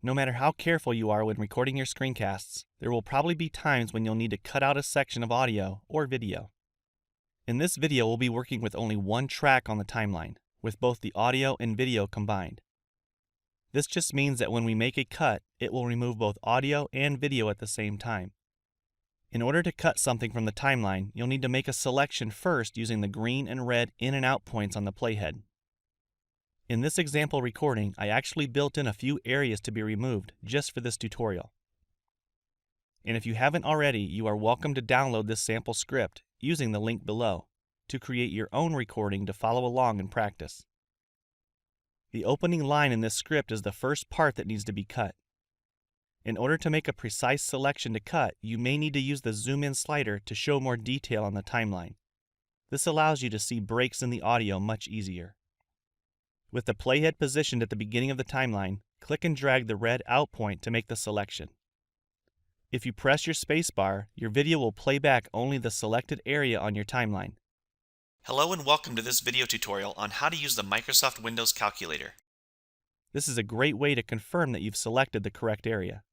No matter how careful you are when recording your screencasts, there will probably be times when you'll need to cut out a section of audio or video. In this video, we'll be working with only one track on the timeline, with both the audio and video combined. This just means that when we make a cut, it will remove both audio and video at the same time. In order to cut something from the timeline, you'll need to make a selection first using the green and red in and out points on the playhead. In this example recording, I actually built in a few areas to be removed just for this tutorial. And if you haven't already, you are welcome to download this sample script using the link below to create your own recording to follow along and practice. The opening line in this script is the first part that needs to be cut. In order to make a precise selection to cut, you may need to use the zoom in slider to show more detail on the timeline. This allows you to see breaks in the audio much easier. With the playhead positioned at the beginning of the timeline, click and drag the red out point to make the selection. If you press your spacebar, your video will play back only the selected area on your timeline. Hello and welcome to this video tutorial on how to use the Microsoft Windows Calculator. This is a great way to confirm that you've selected the correct area.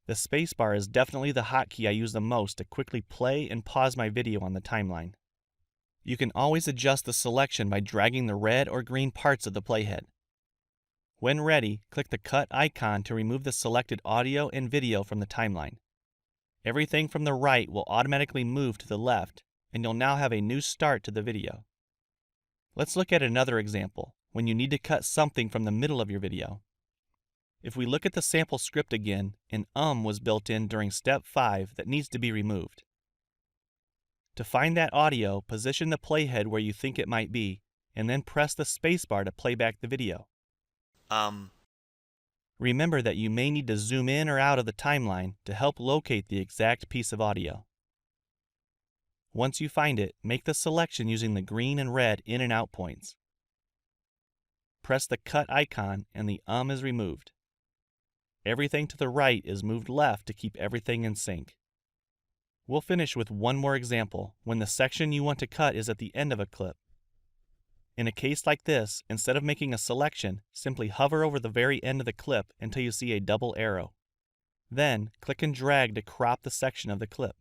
The spacebar is definitely the hotkey I use the most to quickly play and pause my video on the timeline. You can always adjust the selection by dragging the red or green parts of the playhead. When ready, click the cut icon to remove the selected audio and video from the timeline. Everything from the right will automatically move to the left, and you'll now have a new start to the video. Let's look at another example, when you need to cut something from the middle of your video. If we look at the sample script again, an was built in during step 5 that needs to be removed. To find that audio, position the playhead where you think it might be, and then press the spacebar to play back the video. Remember that you may need to zoom in or out of the timeline to help locate the exact piece of audio. Once you find it, make the selection using the green and red in and out points. Press the cut icon and the is removed. Everything to the right is moved left to keep everything in sync. We'll finish with one more example when the section you want to cut is at the end of a clip. In a case like this, instead of making a selection, simply hover over the very end of the clip until you see a double arrow. Then, click and drag to crop the section of the clip.